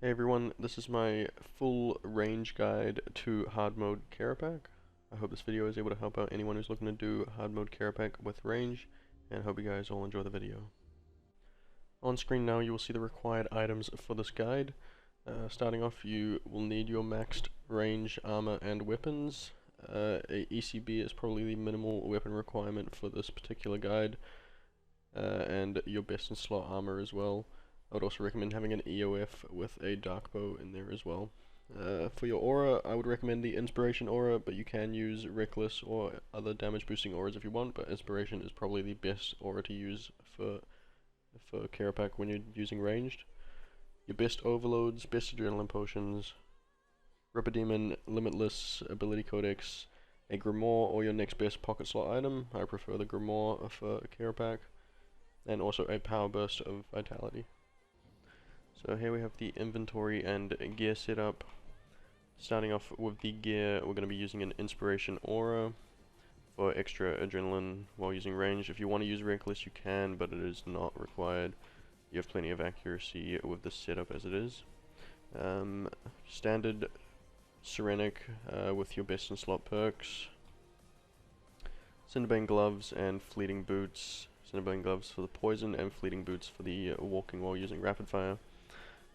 Hey everyone, this is my full range guide to hard mode Kerapac. I hope this video is able to help out anyone who's looking to do hard mode Kerapac with range, and hope you guys all enjoy the video. On screen now you will see the required items for this guide. Starting off, you will need your maxed range, armor, and weapons. A ECB is probably the minimal weapon requirement for this particular guide, and your best in slot armor as well. I would also recommend having an EOF with a dark bow in there as well. For your aura, I would recommend the Inspiration aura, but you can use Reckless or other damage boosting auras if you want, but Inspiration is probably the best aura to use for Kerapac when you're using ranged. Your best overloads, best adrenaline potions, Ripper Demon, Limitless, Ability Codex, a Grimoire or your next best pocket slot item. I prefer the Grimoire for Kerapac, and also a Power Burst of Vitality. So here we have the inventory and gear setup. Starting off with the gear, we're going to be using an Inspiration aura for extra adrenaline while using range. If you want to use Reckless you can, but it is not required. You have plenty of accuracy with this setup as it is. Standard Serenic with your best in slot perks. Cinderbane gloves and fleeting boots. Cinderbane gloves for the poison and fleeting boots for the walking while using rapid fire.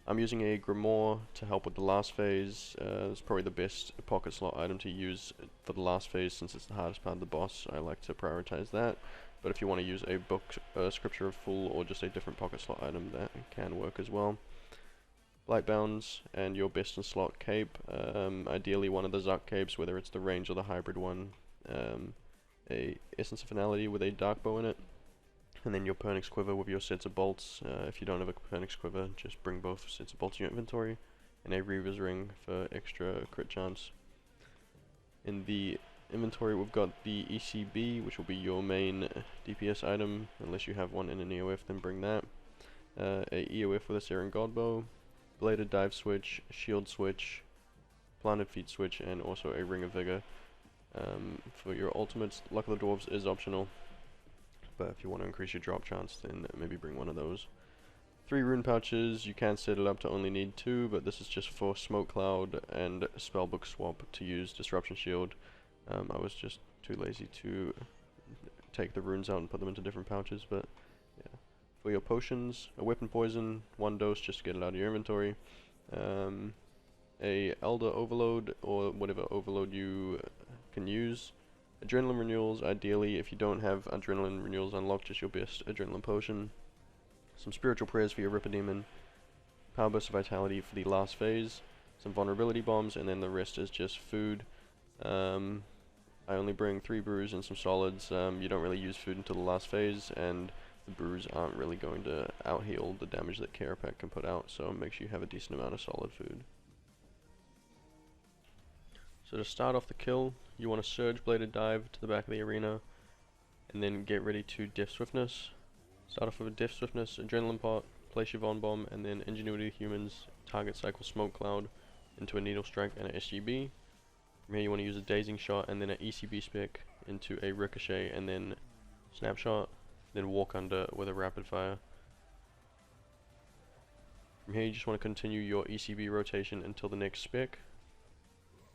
I'm using a Grimoire to help with the last phase. It's probably the best pocket slot item to use for the last phase since it's the hardest part of the boss. I like to prioritize that. But if you want to use a book, Scripture of Fool, or just a different pocket slot item, that can work as well. Blightbounds and your best in slot cape. Ideally one of the Zuck capes, whether it's the range or the hybrid one. A Essence of Finality with a dark bow in it. And then your Pernix quiver with your sets of bolts. If you don't have a Pernix quiver, just bring both sets of bolts in your inventory. And a Reaver's ring for extra crit chance. In the inventory we've got the ECB, which will be your main DPS item. Unless you have one in an EOF, then bring that. A EOF with a Searing Godbow, Bladed Dive switch, Shield switch, Planted Feet switch, and also a Ring of Vigor. For your ultimates, Luck of the Dwarves is optional, but if you want to increase your drop chance, then maybe bring one of those. 3 rune pouches, you can set it up to only need 2, but this is just for Smoke Cloud and Spellbook swap to use Disruption Shield. I was just too lazy to take the runes out and put them into different pouches, but yeah. For your potions, a Weapon Poison, 1 dose just to get it out of your inventory. A Elder Overload, or whatever overload you can use. Adrenaline renewals, ideally if you don't have adrenaline renewals unlocked, just your best adrenaline potion. Some spiritual prayers for your Ripper Demon. Power burst of vitality for the last phase. Some vulnerability bombs, and then the rest is just food. I only bring 3 brews and some solids. You don't really use food until the last phase, and the brews aren't really going to out-heal the damage that Kerapac can put out, so make sure you have a decent amount of solid food. So to start off the kill, you want to Surge Bladed Dive to the back of the arena, and then get ready to Def Swiftness. Start off with a Def Swiftness, Adrenaline Pot, place your Von Bomb, and then Ingenuity Humans, target cycle Smoke Cloud into a Needle Strike and an SGB. From here you want to use a Dazing Shot and then an ECB Spec into a Ricochet and then Snapshot, then Walk Under with a Rapid Fire. From here you just want to continue your ECB rotation until the next spec.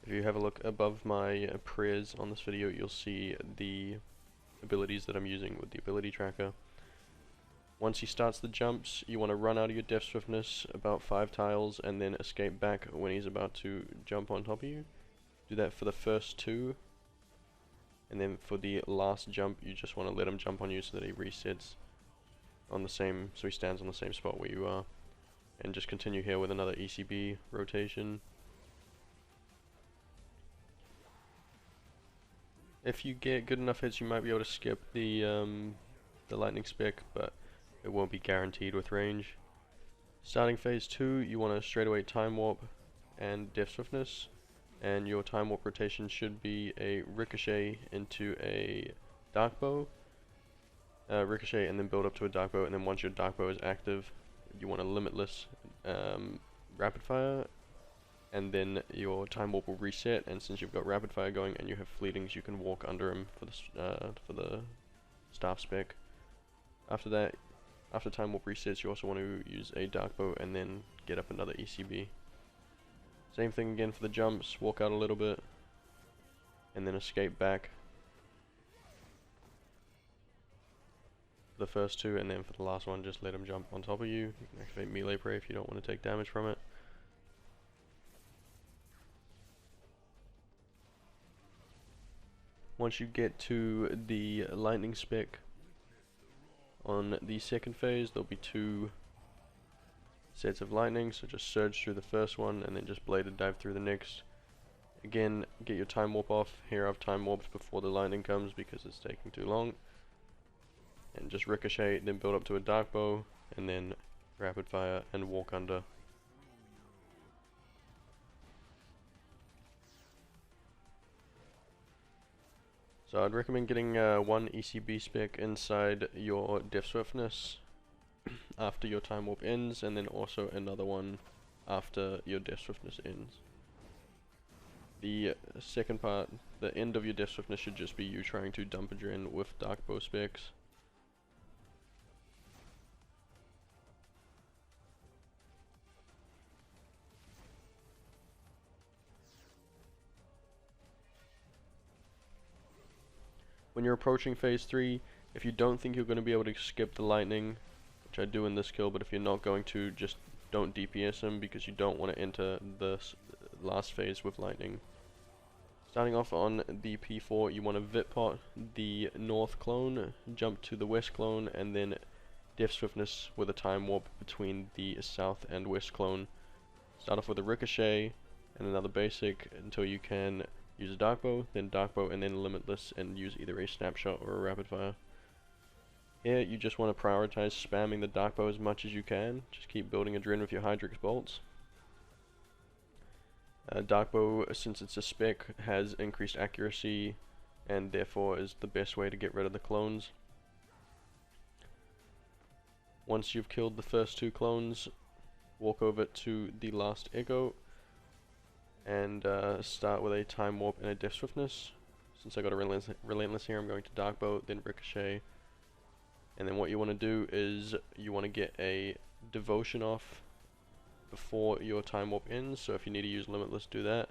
If you have a look above my prayers on this video, you'll see the abilities that I'm using with the ability tracker. Once he starts the jumps, you want to run out of your Def Swiftness about 5 tiles and then escape back when he's about to jump on top of you. Do that for the first 2, and then for the last jump you just want to let him jump on you so that he resets on the same, so he stands on the same spot where you are. And just continue here with another ECB rotation. If you get good enough hits, you might be able to skip the lightning spec, but it won't be guaranteed with range. Starting phase 2, you want to straight away time warp and Def Swiftness, and your time warp rotation should be a Ricochet into a dark bow, Ricochet, and then build up to a dark bow, and then once your dark bow is active, you want a Limitless rapid fire. And then your time warp will reset, and since you've got rapid fire going and you have fleetings, you can walk under him for the staff spec. After that, After time warp resets, you also want to use a dark bow and then get up another ECB. Same thing again for the jumps, walk out a little bit, and then escape back. The first two, and then for the last one, just let him jump on top of you. You can activate melee prey if you don't want to take damage from it. Once you get to the lightning spec on the second phase, there'll be 2 sets of lightning, so just surge through the first one and then just bladed dive through the next. Again, get your time warp off. Here I've time warped before the lightning comes because it's taking too long. And just ricochet, then build up to a dark bow, and then rapid fire and walk under. So I'd recommend getting 1 ECB spec inside your Death Swiftness after your time warp ends, and then also another one after your Death Swiftness ends. The second part, the end of your Death Swiftness, should just be you trying to dump a Dren with dark bow specs. When you're approaching phase 3, if you don't think you're going to be able to skip the lightning, which I do in this kill, but if you're not going to, just don't DPS him because you don't want to enter the last phase with lightning. Starting off on the P4, you want to Vitpot the north clone, jump to the west clone, and then Death Swiftness with a time warp between the south and west clone. Start off with a Ricochet and another basic until you can use a dark bow, then dark bow, and then limitless, and use either a snapshot or a rapid fire. Here you just want to prioritize spamming the dark bow as much as you can. Just keep building a Dren with your Hydrix bolts. Dark bow, since it's a spec, has increased accuracy and therefore is the best way to get rid of the clones. Once you've killed the first 2 clones, walk over to the last echo and start with a time warp and a Death Swiftness. Since I got a relentless here, I'm going to dark bow, then ricochet, and then what you want to do is you want to get a devotion off before your time warp ends. So if you need to use limitless, do that.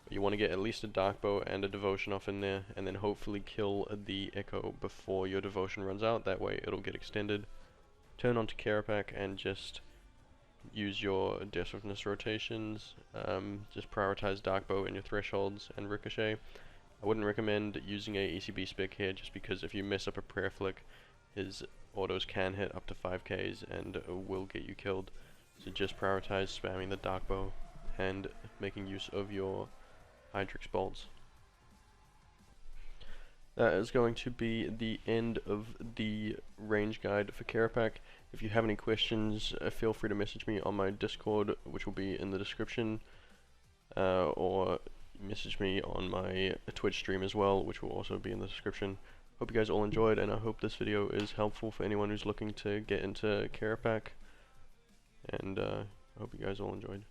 But you want to get at least a dark bow and a devotion off in there, and then hopefully kill the echo before your devotion runs out. That way it'll get extended. Turn onto Kerapac and just use your Death Swiftness rotations. Just prioritize dark bow in your thresholds and ricochet. I wouldn't recommend using a ECB spec here, just because if you mess up a prayer flick, his autos can hit up to 5Ks and will get you killed. So just prioritize spamming the dark bow and making use of your Hydrix bolts. That is going to be the end of the range guide for Kerapac. If you have any questions, feel free to message me on my Discord, which will be in the description, or message me on my Twitch stream as well, which will also be in the description. Hope you guys all enjoyed, and I hope this video is helpful for anyone who's looking to get into Kerapac. And I hope you guys all enjoyed.